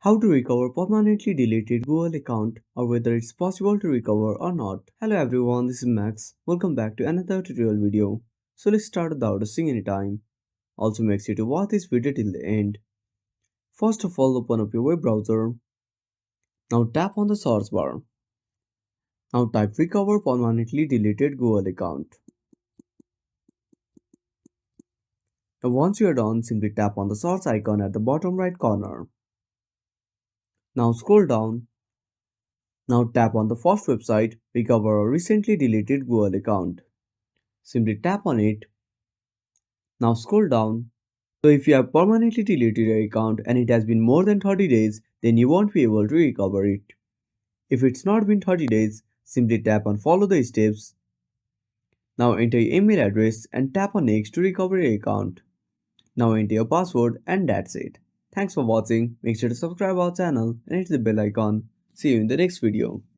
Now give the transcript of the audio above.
How to recover permanently deleted Google account or whether it's possible to recover or not. Hello everyone, this is Max. Welcome back to another tutorial video. So let's start without wasting any time. Also make sure to watch this video till the end. First of all, open up your web browser. Now tap on the search bar. Now type recover permanently deleted Google account. Now once you are done, simply tap on the search icon at the bottom right corner. Now scroll down. Now tap on the first website, recover a recently deleted Google account. Simply tap on it. Now scroll down. So if you have permanently deleted your account and it has been more than 30 days, then you won't be able to recover it. If it's not been 30 days, simply tap on follow the steps. Now enter your email address and tap on next to recover your account. Now enter your password and that's it. Thanks for watching. Make sure to subscribe our channel and hit the bell icon. See you in the next video.